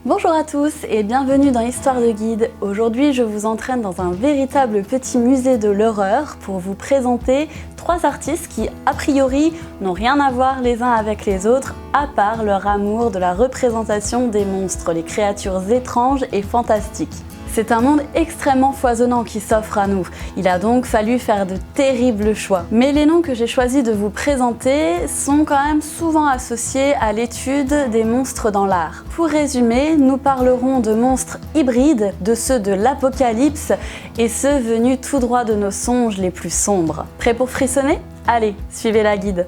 Bonjour à tous et bienvenue dans Histoire de Guide. Aujourd'hui, je vous entraîne dans un véritable petit musée de l'horreur pour vous présenter 3 artistes qui, a priori, n'ont rien à voir les uns avec les autres, à part leur amour de la représentation des monstres, les créatures étranges et fantastiques. C'est un monde extrêmement foisonnant qui s'offre à nous. Il a donc fallu faire de terribles choix. Mais les noms que j'ai choisi de vous présenter sont quand même souvent associés à l'étude des monstres dans l'art. Pour résumer, nous parlerons de monstres hybrides, de ceux de l'apocalypse et ceux venus tout droit de nos songes les plus sombres. Prêts pour frissonner? Allez, suivez la guide.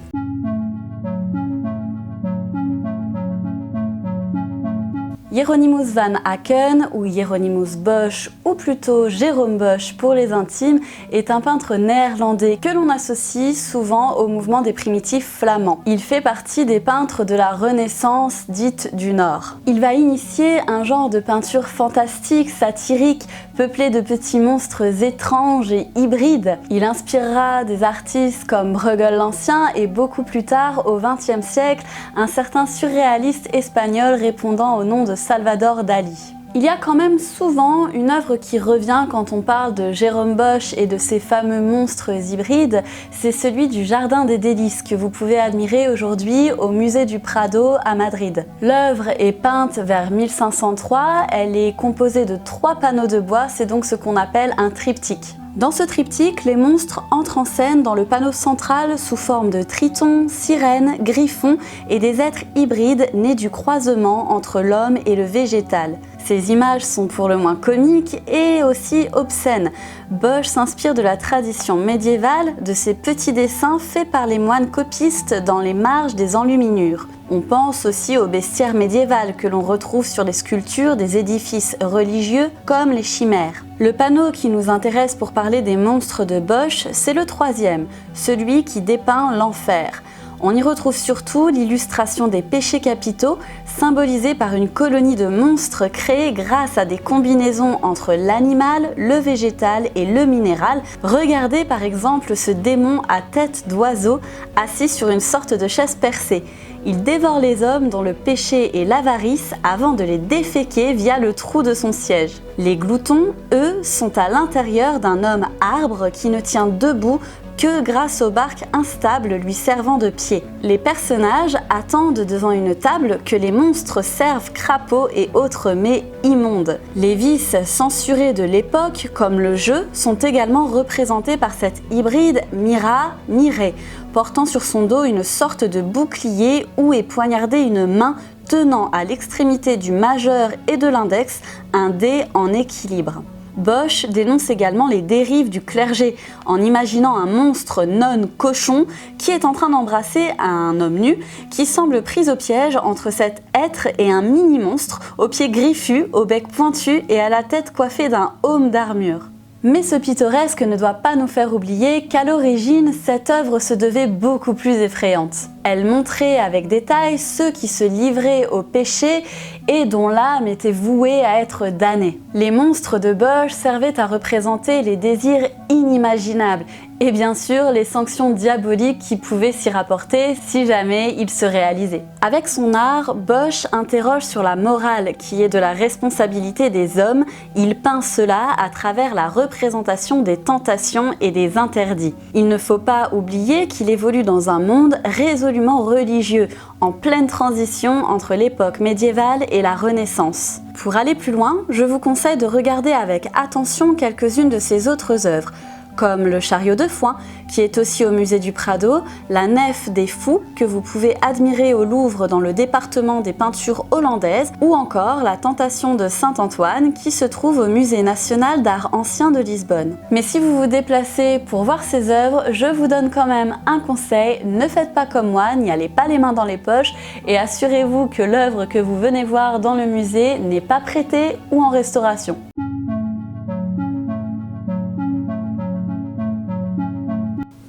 Hieronymus van Aken, ou Hieronymus Bosch, ou plutôt Jérôme Bosch pour les intimes, est un peintre néerlandais que l'on associe souvent au mouvement des primitifs flamands. Il fait partie des peintres de la Renaissance dite du Nord. Il va initier un genre de peinture fantastique, satirique, peuplé de petits monstres étranges et hybrides. Il inspirera des artistes comme Bruegel l'Ancien et beaucoup plus tard, au XXe siècle, un certain surréaliste espagnol répondant au nom de Salvador Dali. Il y a quand même souvent une œuvre qui revient quand on parle de Jérôme Bosch et de ces fameux monstres hybrides, c'est celui du Jardin des Délices que vous pouvez admirer aujourd'hui au musée du Prado à Madrid. L'œuvre est peinte vers 1503, elle est composée de 3 panneaux de bois, c'est donc ce qu'on appelle un triptyque. Dans ce triptyque, les monstres entrent en scène dans le panneau central sous forme de tritons, sirènes, griffons et des êtres hybrides nés du croisement entre l'homme et le végétal. Ces images sont pour le moins comiques et aussi obscènes. Bosch s'inspire de la tradition médiévale, de ces petits dessins faits par les moines copistes dans les marges des enluminures. On pense aussi au bestiaire médiéval que l'on retrouve sur les sculptures des édifices religieux comme les chimères. Le panneau qui nous intéresse pour parler des monstres de Bosch, c'est le 3e, celui qui dépeint l'enfer. On y retrouve surtout l'illustration des péchés capitaux, symbolisés par une colonie de monstres créés grâce à des combinaisons entre l'animal, le végétal et le minéral. Regardez par exemple ce démon à tête d'oiseau assis sur une sorte de chaise percée. Il dévore les hommes dont le péché est l'avarice avant de les déféquer via le trou de son siège. Les gloutons, eux, sont à l'intérieur d'un homme arbre qui ne tient debout que grâce aux barques instables lui servant de pied. Les personnages attendent devant une table que les monstres servent crapauds et autres mets immondes. Les vices censurés de l'époque, comme le jeu, sont également représentés par cet hybride Mira-Miré, portant sur son dos une sorte de bouclier où est poignardée une main tenant à l'extrémité du majeur et de l'index un dé en équilibre. Bosch dénonce également les dérives du clergé en imaginant un monstre non-cochon qui est en train d'embrasser un homme nu qui semble pris au piège entre cet être et un mini-monstre aux pieds griffus, au bec pointu et à la tête coiffée d'un aume d'armure. Mais ce pittoresque ne doit pas nous faire oublier qu'à l'origine, cette œuvre se devait beaucoup plus effrayante. Elle montrait avec détail ceux qui se livraient au péché et dont l'âme était vouée à être damnée. Les monstres de Bosch servaient à représenter les désirs inimaginables et bien sûr les sanctions diaboliques qui pouvaient s'y rapporter si jamais ils se réalisaient. Avec son art, Bosch interroge sur la morale qui est de la responsabilité des hommes. Il peint cela à travers la représentation des tentations et des interdits. Il ne faut pas oublier qu'il évolue dans un monde résolument religieux, en pleine transition entre l'époque médiévale et la Renaissance. Pour aller plus loin, je vous conseille de regarder avec attention quelques-unes de ses autres œuvres, comme le chariot de foin, qui est aussi au musée du Prado, la nef des fous, que vous pouvez admirer au Louvre dans le département des peintures hollandaises, ou encore la tentation de Saint-Antoine, qui se trouve au musée national d'art ancien de Lisbonne. Mais si vous vous déplacez pour voir ces œuvres, je vous donne quand même un conseil, ne faites pas comme moi, n'y allez pas les mains dans les poches, et assurez-vous que l'œuvre que vous venez voir dans le musée n'est pas prêtée ou en restauration.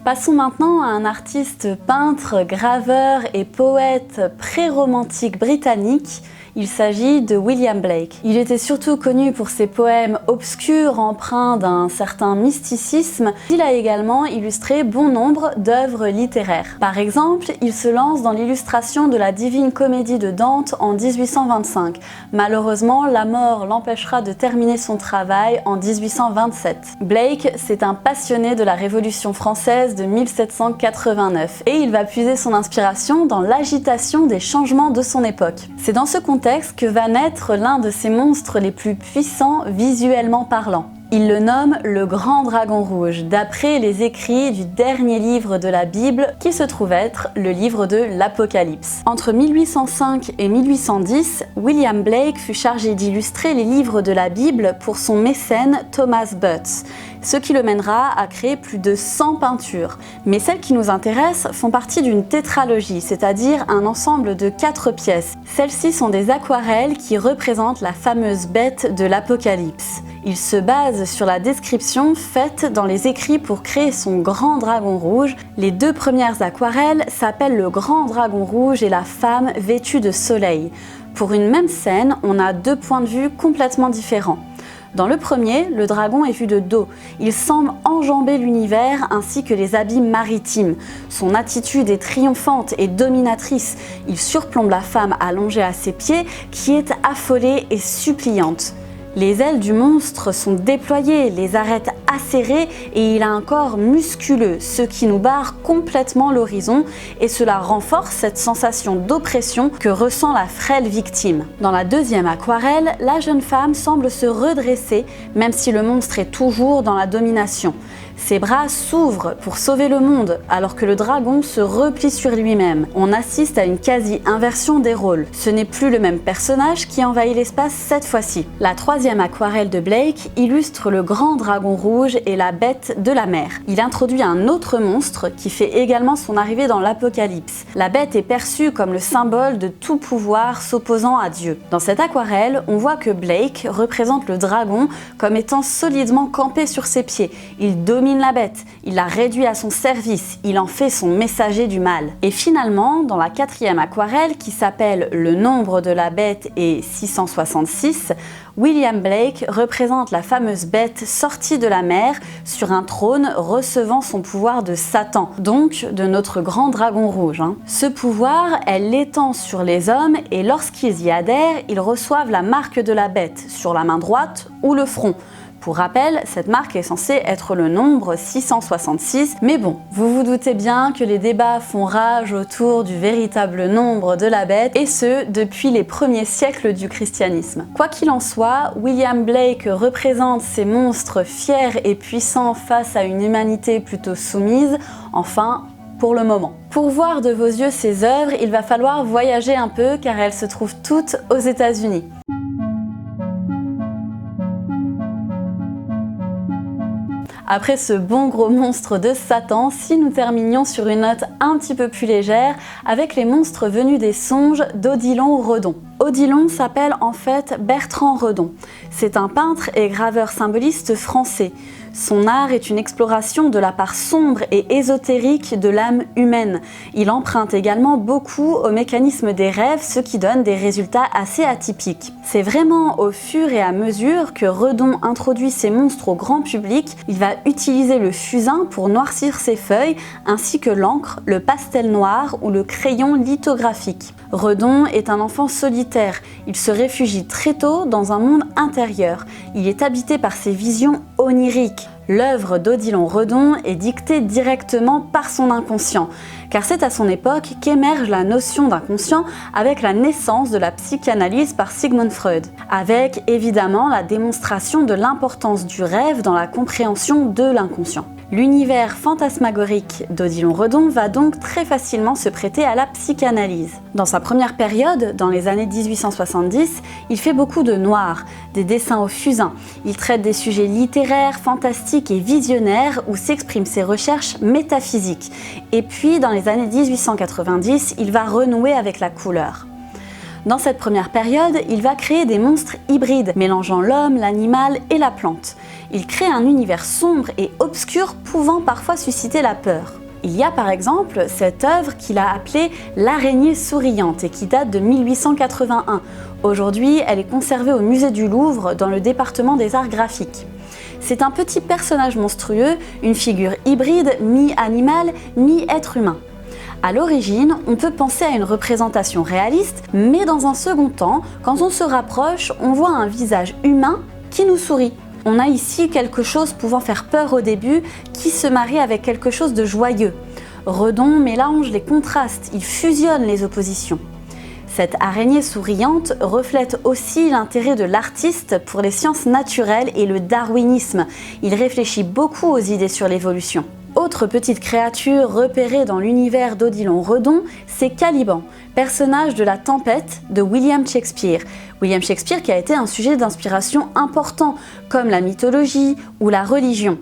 Passons maintenant à un artiste peintre, graveur et poète pré-romantique britannique. Il s'agit de William Blake. Il était surtout connu pour ses poèmes obscurs empreints d'un certain mysticisme. Il a également illustré bon nombre d'œuvres littéraires. Par exemple, il se lance dans l'illustration de la Divine Comédie de Dante en 1825. Malheureusement, la mort l'empêchera de terminer son travail en 1827. Blake, c'est un passionné de la Révolution française de 1789 et il va puiser son inspiration dans l'agitation des changements de son époque. C'est dans ce contexte que va naître l'un de ses monstres les plus puissants visuellement parlant. Il le nomme le Grand Dragon Rouge, d'après les écrits du dernier livre de la Bible qui se trouve être le livre de l'Apocalypse. Entre 1805 et 1810, William Blake fut chargé d'illustrer les livres de la Bible pour son mécène Thomas Butts, ce qui le mènera à créer plus de 100 peintures. Mais celles qui nous intéressent font partie d'une tétralogie, c'est-à-dire un ensemble de 4 pièces. Celles-ci sont des aquarelles qui représentent la fameuse bête de l'Apocalypse. Il se base sur la description faite dans les écrits pour créer son Grand Dragon Rouge. Les 2 premières aquarelles s'appellent le Grand Dragon Rouge et la femme vêtue de soleil. Pour une même scène, on a 2 points de vue complètement différents. Dans le premier, le dragon est vu de dos. Il semble enjamber l'univers ainsi que les abîmes maritimes. Son attitude est triomphante et dominatrice. Il surplombe la femme allongée à ses pieds qui est affolée et suppliante. Les ailes du monstre sont déployées, les arêtes acérées et il a un corps musculeux, ce qui nous barre complètement l'horizon et cela renforce cette sensation d'oppression que ressent la frêle victime. Dans la deuxième aquarelle, la jeune femme semble se redresser même si le monstre est toujours dans la domination. Ses bras s'ouvrent pour sauver le monde alors que le dragon se replie sur lui-même. On assiste à une quasi-inversion des rôles. Ce n'est plus le même personnage qui envahit l'espace cette fois-ci. La troisième aquarelle de Blake illustre le Grand Dragon Rouge et la bête de la mer. Il introduit un autre monstre qui fait également son arrivée dans l'Apocalypse. La bête est perçue comme le symbole de tout pouvoir s'opposant à Dieu. Dans cette aquarelle, on voit que Blake représente le dragon comme étant solidement campé sur ses pieds. Il domine la bête, il la réduit à son service, il en fait son messager du mal. Et finalement, dans la quatrième aquarelle qui s'appelle Le nombre de la bête et 666, William Blake représente la fameuse bête sortie de la mer sur un trône recevant son pouvoir de Satan, donc de notre grand dragon rouge. Ce pouvoir, elle l'étend sur les hommes et lorsqu'ils y adhèrent, ils reçoivent la marque de la bête sur la main droite ou le front. Pour rappel, cette marque est censée être le nombre 666, mais bon, vous vous doutez bien que les débats font rage autour du véritable nombre de la bête, et ce, depuis les premiers siècles du christianisme. Quoi qu'il en soit, William Blake représente ces monstres fiers et puissants face à une humanité plutôt soumise, enfin, pour le moment. Pour voir de vos yeux ces œuvres, il va falloir voyager un peu car elles se trouvent toutes aux États-Unis. Après ce bon gros monstre de Satan, si nous terminions sur une note un petit peu plus légère avec les monstres venus des songes d'Odilon Redon. Odilon s'appelle en fait Bertrand Redon. C'est un peintre et graveur symboliste français. Son art est une exploration de la part sombre et ésotérique de l'âme humaine. Il emprunte également beaucoup au mécanisme des rêves, ce qui donne des résultats assez atypiques. C'est vraiment au fur et à mesure que Redon introduit ses monstres au grand public, il va utiliser le fusain pour noircir ses feuilles, ainsi que l'encre, le pastel noir ou le crayon lithographique. Redon est un enfant solitaire. Il se réfugie très tôt dans un monde intérieur. Il est habité par ses visions oniriques. L'œuvre d'Odilon Redon est dictée directement par son inconscient, car c'est à son époque qu'émerge la notion d'inconscient avec la naissance de la psychanalyse par Sigmund Freud, avec évidemment la démonstration de l'importance du rêve dans la compréhension de l'inconscient. L'univers fantasmagorique d'Odilon Redon va donc très facilement se prêter à la psychanalyse. Dans sa première période, dans les années 1870, il fait beaucoup de noir, des dessins au fusain. Il traite des sujets littéraires, fantastiques et visionnaires où s'expriment ses recherches métaphysiques. Et puis, dans les années 1890, il va renouer avec la couleur. Dans cette première période, il va créer des monstres hybrides, mélangeant l'homme, l'animal et la plante. Il crée un univers sombre et obscur pouvant parfois susciter la peur. Il y a par exemple cette œuvre qu'il a appelée L'araignée souriante et qui date de 1881. Aujourd'hui, elle est conservée au musée du Louvre dans le département des arts graphiques. C'est un petit personnage monstrueux, une figure hybride, mi-animal, mi-être humain. À l'origine, on peut penser à une représentation réaliste, mais dans un second temps, quand on se rapproche, on voit un visage humain qui nous sourit. On a ici quelque chose pouvant faire peur au début, qui se marie avec quelque chose de joyeux. Redon mélange les contrastes, il fusionne les oppositions. Cette araignée souriante reflète aussi l'intérêt de l'artiste pour les sciences naturelles et le darwinisme. Il réfléchit beaucoup aux idées sur l'évolution. Autre petite créature repérée dans l'univers d'Odilon Redon, c'est Caliban, personnage de La Tempête de William Shakespeare. William Shakespeare qui a été un sujet d'inspiration important, comme la mythologie ou la religion.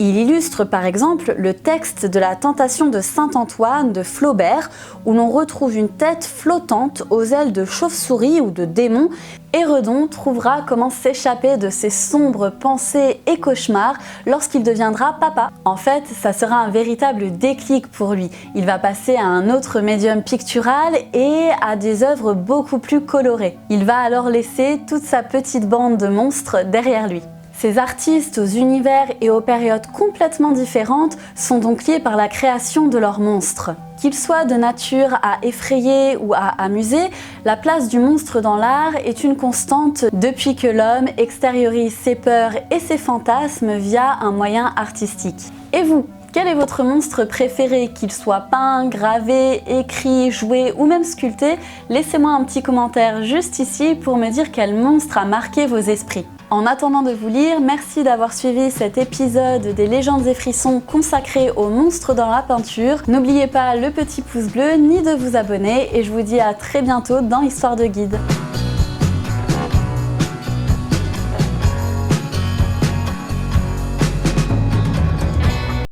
Il illustre par exemple le texte de la Tentation de Saint-Antoine de Flaubert, où l'on retrouve une tête flottante aux ailes de chauve-souris ou de démon, et Redon trouvera comment s'échapper de ses sombres pensées et cauchemars lorsqu'il deviendra papa. En fait, ça sera un véritable déclic pour lui. Il va passer à un autre médium pictural et à des œuvres beaucoup plus colorées. Il va alors laisser toute sa petite bande de monstres derrière lui. Ces artistes aux univers et aux périodes complètement différentes sont donc liés par la création de leurs monstres. Qu'ils soient de nature à effrayer ou à amuser, la place du monstre dans l'art est une constante depuis que l'homme extériorise ses peurs et ses fantasmes via un moyen artistique. Et vous ? Quel est votre monstre préféré, qu'il soit peint, gravé, écrit, joué ou même sculpté? Laissez-moi un petit commentaire juste ici pour me dire quel monstre a marqué vos esprits. En attendant de vous lire, merci d'avoir suivi cet épisode des Légendes et Frissons consacré aux monstres dans la peinture. N'oubliez pas le petit pouce bleu ni de vous abonner et je vous dis à très bientôt dans Histoire de Guide.